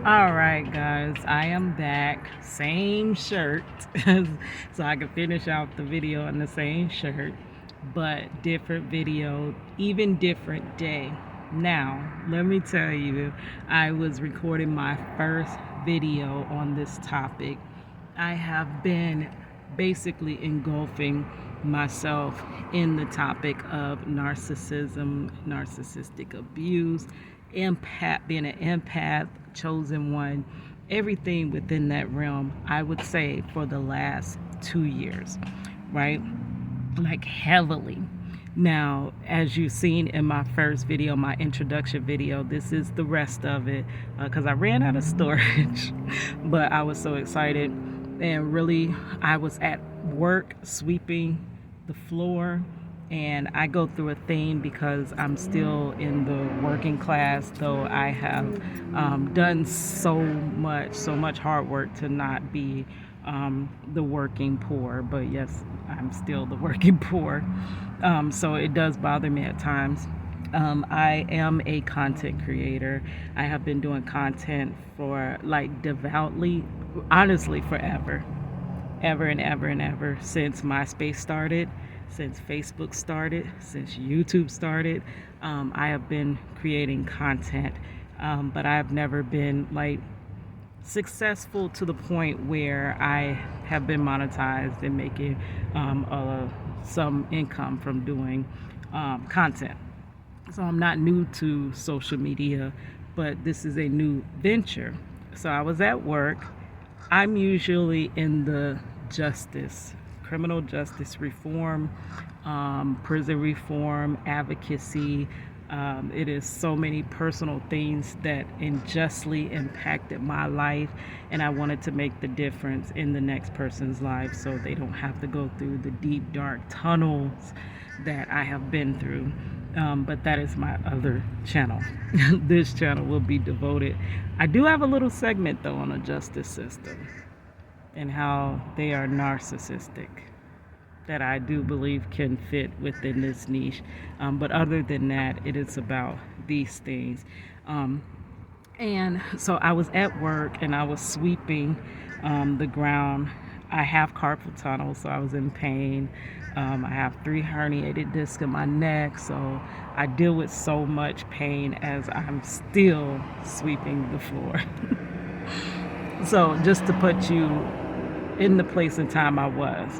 All right, guys, I am back. Same shirt. So I can finish out the video on the same shirt, but different video, even different day. Now, let me tell you, I was recording my first video on this topic. I have been basically engulfing myself in the topic of narcissism, narcissistic abuse, empath, being an empath, chosen one, everything within that realm, I would say for the last 2 years, right? Like heavily. Now, as you've seen in my first video, my introduction video, this is the rest of it because I ran out of storage, but I was so excited. And really, I was at work sweeping the floor, and I go through a theme because I'm still in the working class, though I have done so much hard work to not be the working poor. But yes, I'm still the working poor. So it does bother me at times. I am a content creator. I have been doing content for like devoutly, honestly, forever, ever and ever and ever, since MySpace started, since Facebook started, since YouTube started. I have been creating content, but I have never been like successful to the point where I have been monetized and making some income from doing content. So I'm not new to social media, but this is a new venture. So I was at work. I'm usually in the criminal justice reform, prison reform, advocacy. It is so many personal things that unjustly impacted my life, and I wanted to make the difference in the next person's life so they don't have to go through the deep, dark tunnels that I have been through. But that is my other channel. This channel will be devoted. I do have a little segment though on the justice system and how they are narcissistic, that I do believe can fit within this niche. But other than that, it is about these things. And so I was at work and I was sweeping the ground. I have carpal tunnel, so I was in pain. I have 3 herniated discs in my neck, so I deal with so much pain as I'm still sweeping the floor. So just to put you in the place and time I was.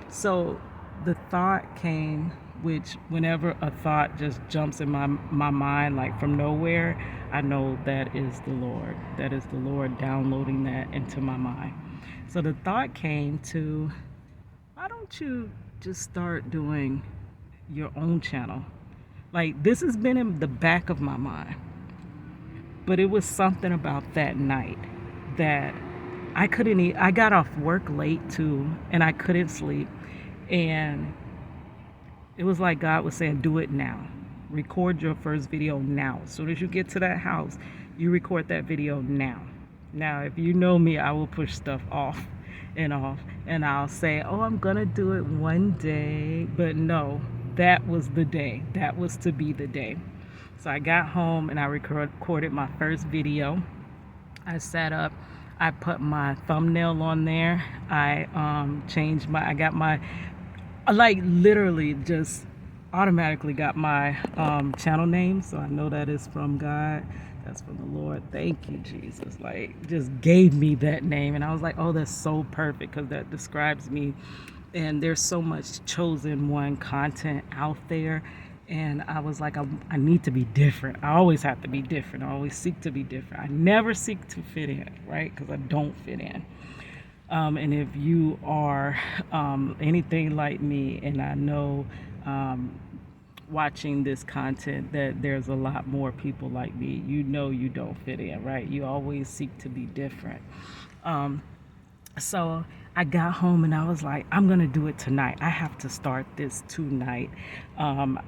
So the thought came, which whenever a thought just jumps in my mind, like from nowhere, I know that is the Lord. That is the Lord downloading that into my mind. So the thought came to, why don't you just start doing your own channel? Like, this has been in the back of my mind, but it was something about that night that I couldn't eat. I got off work late too, and I couldn't sleep. And it was like God was saying, do it now. Record your first video now. As soon as you get to that house, you record that video now. Now, if you know me, I will push stuff off, and I'll say, oh, I'm gonna do it one day. But no, that was the day. That was to be the day. So I got home and I recorded my first video. I sat up. I put my thumbnail on there. I like literally just automatically got my channel name. So I know that is from God. That's from the Lord. Thank you, Jesus. Like, just gave me that name. And I was like, oh, that's so perfect because that describes me. And there's so much chosen one content out there. And I was like, I need to be different. I always have to be different. I always seek to be different. I never seek to fit in, right? Because I don't fit in. And if you are anything like me, and I know watching this content that there's a lot more people like me, you know you don't fit in, right? You always seek to be different. So I got home and I was like, I'm gonna do it tonight. I have to start this tonight.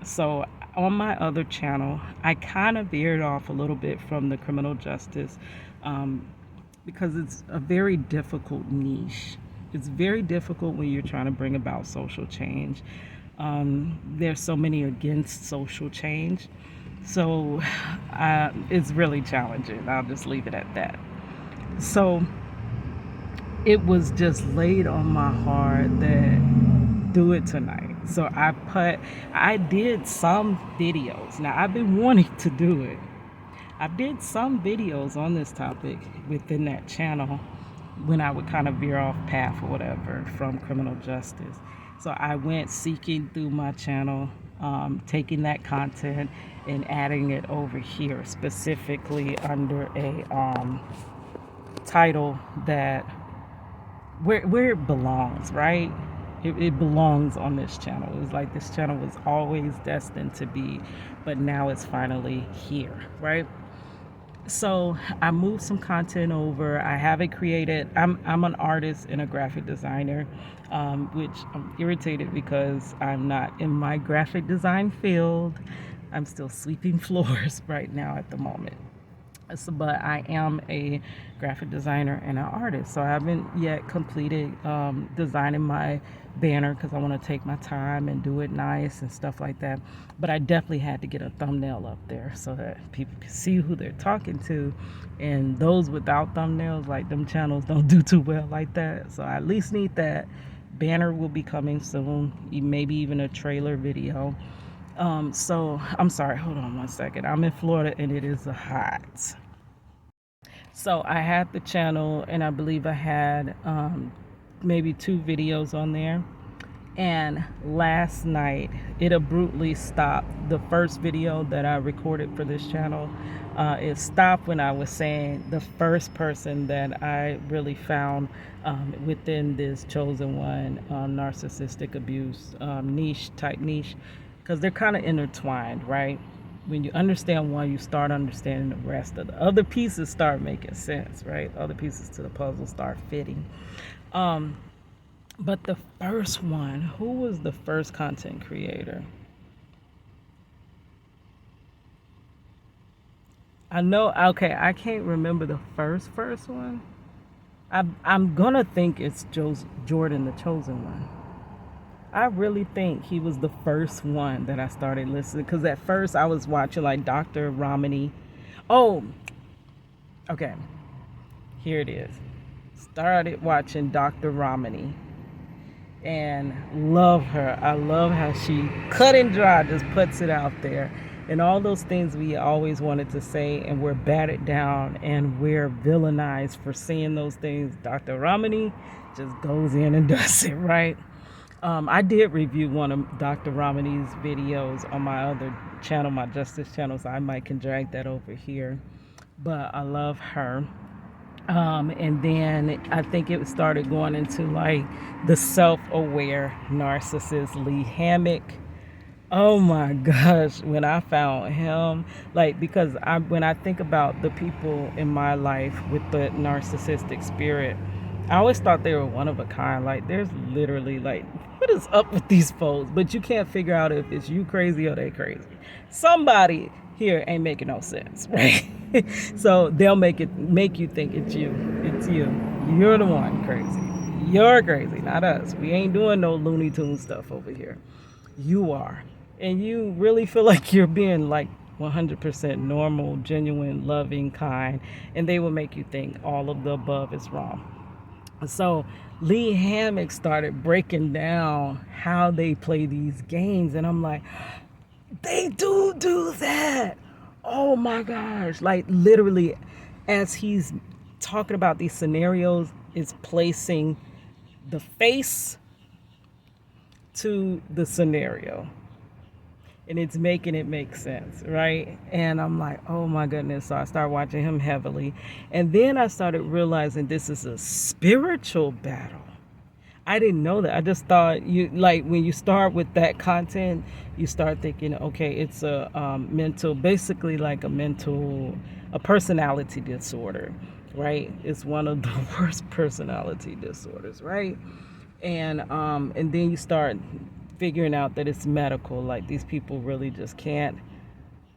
So on my other channel, I kind of veered off a little bit from the criminal justice because it's a very difficult niche. It's very difficult when you're trying to bring about social change. There's so many against social change. So it's really challenging. I'll just leave it at that. So it was just laid on my heart that do it tonight. So I did some videos. Now I've been wanting to do it. I did some videos on this topic within that channel when I would kind of veer off path or whatever from criminal justice. So I went seeking through my channel, taking that content and adding it over here, specifically under a title that where it belongs, right? It belongs on this channel. It was like this channel was always destined to be, but now it's finally here, right? So I moved some content over. I have it created. I'm an artist and a graphic designer, which I'm irritated because I'm not in my graphic design field. I'm still sweeping floors right now at the moment. So, but I am a graphic designer and an artist. So I haven't yet completed designing my banner because I want to take my time and do it nice and stuff like that. But I definitely had to get a thumbnail up there so that people can see who they're talking to. And those without thumbnails, like them channels don't do too well like that. So I at least need that. Banner will be coming soon, maybe even a trailer video. So I'm sorry, hold on one second. I'm in Florida and it is hot. So I had the channel and I believe I had maybe 2 videos on there. And last night it abruptly stopped. The first video that I recorded for this channel, it stopped when I was saying the first person that I really found within this chosen one narcissistic abuse niche, because they're kind of intertwined, right? When you understand one, you start understanding the rest of the other pieces start making sense, right? Other pieces to the puzzle start fitting. But the first one, who was the first content creator? I know, okay, I can't remember the first one. I'm gonna think it's Jordan, the chosen one. I really think he was the first one that I started listening, because at first I was watching like Dr. Romney. Oh, okay, here it is. Started watching Dr. Romney and love her. I love how she cut and dry just puts it out there. And all those things we always wanted to say, and we're batted down and we're villainized for saying those things. Dr. Romney just goes in and does it, right? I did review one of Dr. Romney's videos on my other channel, my Justice channel, so I might can drag that over here. But I love her. And then I think it started going into like the self-aware narcissist, Lee Hammock. Oh my gosh, when I found him, like, because when I think about the people in my life with the narcissistic spirit, I always thought they were one of a kind. Like, there's literally like, what is up with these folks? But you can't figure out if it's you crazy or they crazy. Somebody here ain't making no sense, right? So they'll make you think it's you. It's you. You're the one crazy. You're crazy, not us. We ain't doing no Looney Tunes stuff over here. You are. And you really feel like you're being like 100% normal, genuine, loving, kind, and they will make you think all of the above is wrong. So Lee Hammock started breaking down how they play these games, and I'm like, they do that. Oh my gosh. Like, literally, as he's talking about these scenarios, is placing the face to the scenario, and it's making it make sense, right? And I'm like, oh my goodness. So I started watching him heavily, and then I started realizing this is a spiritual battle. I didn't know that. I just thought, you like, when you start with that content, you start thinking, okay, it's a mental, basically like a personality disorder, right? It's one of the worst personality disorders, right? And then you start figuring out that it's medical. Like, these people really just can't.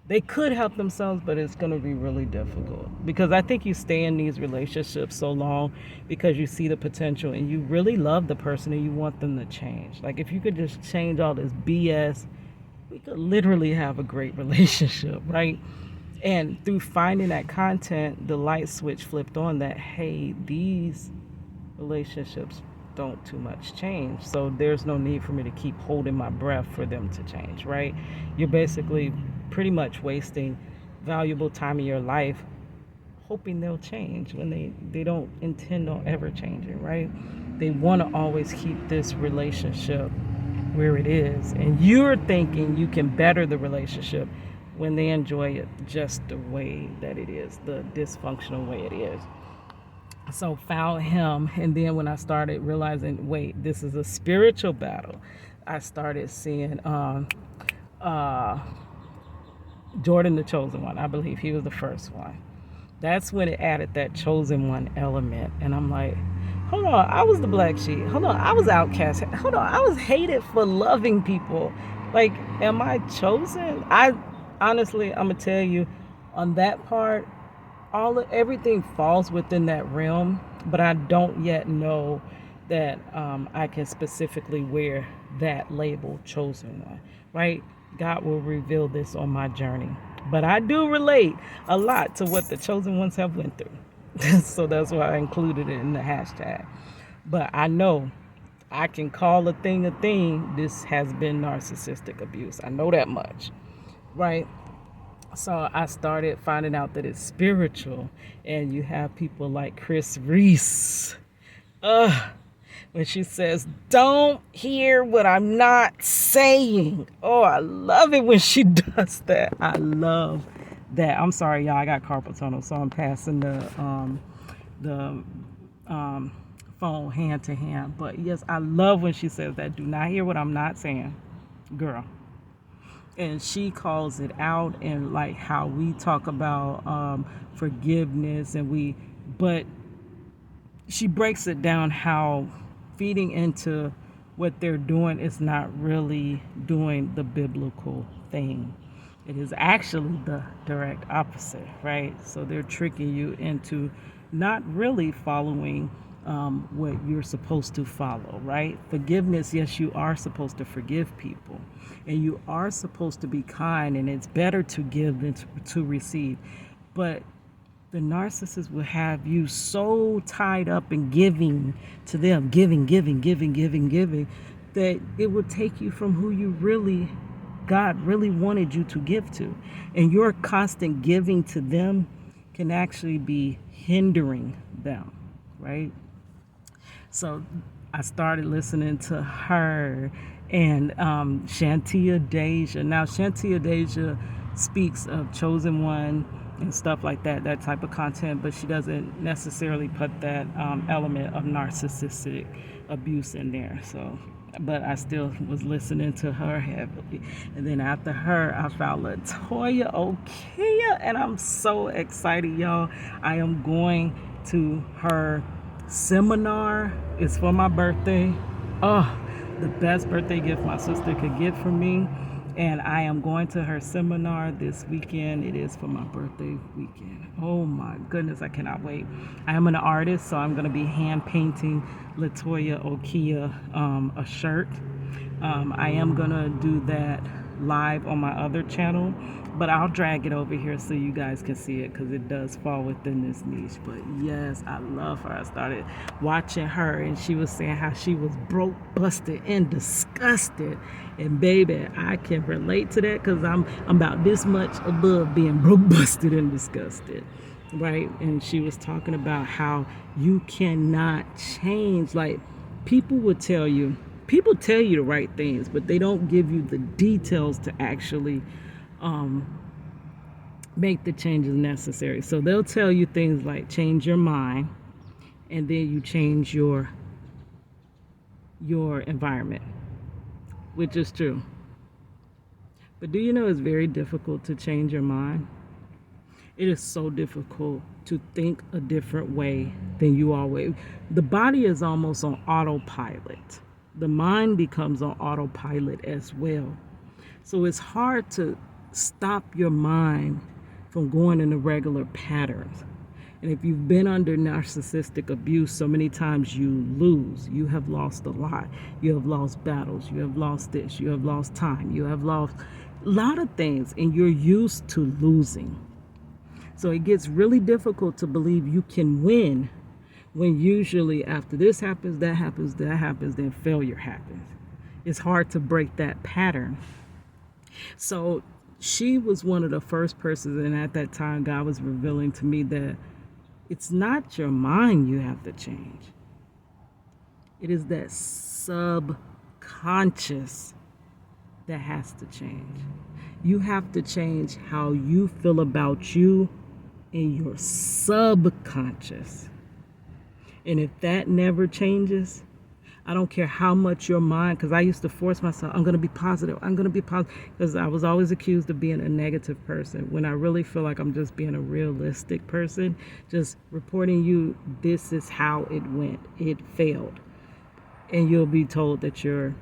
They could help themselves, but it's going to be really difficult, because I think you stay in these relationships so long because you see the potential and you really love the person and you want them to change. Like, if you could just change all this BS, we could literally have a great relationship, right? And through finding that content, the light switch flipped on that, hey, these relationships don't too much change. So there's no need for me to keep holding my breath for them to change, right? You're basically pretty much wasting valuable time in your life hoping they'll change when they don't intend on ever changing, right? They want to always keep this relationship where it is, and you're thinking you can better the relationship when they enjoy it just the way that it is, the dysfunctional way it is. So found him, and then when I started realizing, wait, this is a spiritual battle, I started seeing Jordan the Chosen One. I believe he was the first one. That's when it added that chosen one element. And I'm like, hold on, I was the black sheep. Hold on, I was outcast. Hold on, I was hated for loving people. Like, am I chosen? I honestly, I'm gonna tell you, on that part, everything falls within that realm, but I don't yet know that I can specifically wear that label, chosen one, right? God will reveal this on my journey. But I do relate a lot to what the chosen ones have went through. So that's why I included it in the hashtag. But I know I can call a thing a thing. This has been narcissistic abuse. I know that much, right? So I started finding out that it's spiritual. And you have people like Chris Reese. When she says, don't hear what I'm not saying. Oh, I love it when she does that. I love that. I'm sorry, y'all. I got carpal tunnel, so I'm passing the phone hand to hand. But yes, I love when she says that. Do not hear what I'm not saying, girl. And she calls it out, and like how we talk about forgiveness, but she breaks it down how feeding into what they're doing is not really doing the biblical thing. It is actually the direct opposite, right? So they're tricking you into not really following what you're supposed to follow, right? Forgiveness, yes, you are supposed to forgive people, and you are supposed to be kind, and it's better to give than to receive. But the narcissist will have you so tied up in giving to them, giving, that it will take you from who God really wanted you to give to. And your constant giving to them can actually be hindering them, right? So I started listening to her and Shantia Deja. Now, Shantia Deja speaks of chosen one and stuff like that type of content, but she doesn't necessarily put that element of narcissistic abuse in there. So, but I still was listening to her heavily. And then after her, I found Latoya Okia, and I'm so excited, y'all. I am going to her seminar. It's for my birthday. Oh, the best birthday gift my sister could get for me. And I am going to her seminar this weekend. It is for my birthday weekend. Oh my goodness, I cannot wait. I am an artist, so I'm going to be hand painting Latoya Okia a shirt. I am going to do that live on my other channel, but I'll drag it over here so you guys can see it, because it does fall within this niche. But yes, I love her. I started watching her, and she was saying how she was broke, busted, and disgusted. And baby, I can relate to that, because I'm about this much above being broke, busted, and disgusted, right? And she was talking about how you cannot change. Like, people tell you the right things, but they don't give you the details to actually make the changes necessary. So they'll tell you things like change your mind, and then you change your environment, which is true. But do you know it's very difficult to change your mind? It is so difficult to think a different way than you always. The body is almost on autopilot. The mind becomes on autopilot as well. So it's hard to stop your mind from going in the regular patterns. And if you've been under narcissistic abuse so many times, you lose. You have lost a lot. You have lost battles. You have lost this. You have lost time. You have lost a lot of things, and you're used to losing. So it gets really difficult to believe you can win when usually after this happens, that happens, that happens, then failure happens. It's hard to break that pattern. So she was one of the first persons, and at that time, God was revealing to me that it's not your mind you have to change. It is that subconscious that has to change. You have to change how you feel about you in your subconscious. And if that never changes, I don't care how much your mind, because I used to force myself, I'm going to be positive. I'm going to be positive. Because I was always accused of being a negative person when I really feel like I'm just being a realistic person, just reporting you, this is how it went. It failed. And you'll be told that you're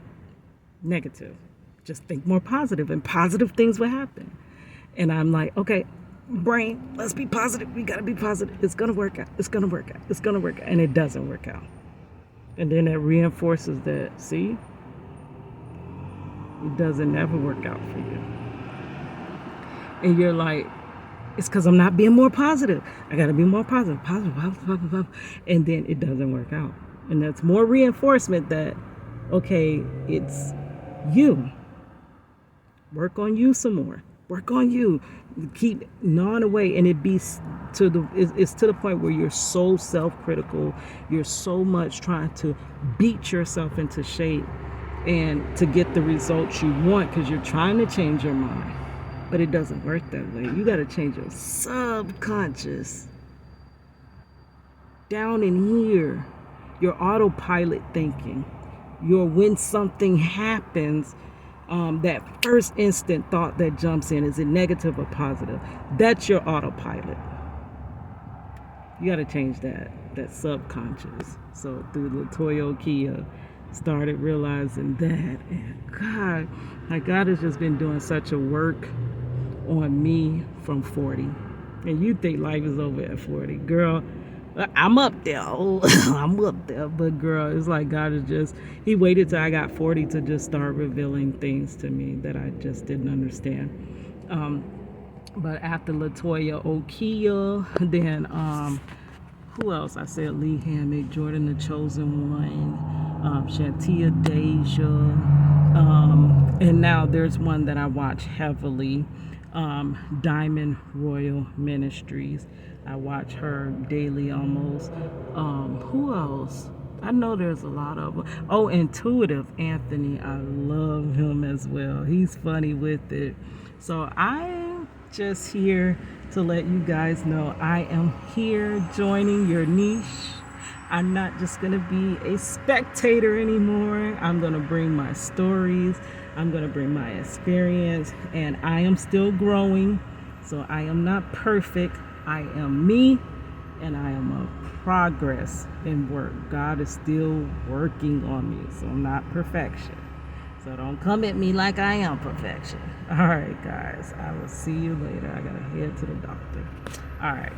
negative. Just think more positive and positive things will happen. And I'm like, okay, brain, let's be positive. We got to be positive. It's going to work out. It's going to work out. It's going to work out. And it doesn't work out. And then it reinforces that, see, it doesn't ever work out for you. And you're like, it's because I'm not being more positive. I got to be more positive. And then it doesn't work out. And that's more reinforcement that, okay, it's you. Work on you some more. Work on you. Keep gnawing away, and it's to the point where you're so self-critical. You're so much trying to beat yourself into shape and to get the results you want because you're trying to change your mind. But it doesn't work that way. You got to change your subconscious. Down in here, your autopilot thinking, your when something happens, that first instant thought that jumps in, is it negative or positive? That's your autopilot. You got to change that subconscious. So through Latoya Okia, started realizing that, and God, like God has just been doing such a work on me from 40. And you think life is over at 40, girl. I'm up there. I'm up there. But girl, it's like God is just, he waited till I got 40 to just start revealing things to me that I just didn't understand. But after Latoya Okia, then who else? I said Lee Hammock, Jordan the Chosen One, Shantia Deja, and now there's one that I watch heavily, Diamond Royal Ministries. I watch her daily almost. Who else? I know there's a lot of them. Oh, Intuitive Anthony. I love him as well. He's funny with it. So I'm just here to let you guys know I am here joining your niche. I'm not just going to be a spectator anymore. I'm going to bring my stories. I'm going to bring my experience. And I am still growing. So I am not perfect. I am me, and I am a progress in work. God is still working on me, so I'm not perfection. So don't come at me like I am perfection. All right, guys. I will see you later. I got to head to the doctor. All right.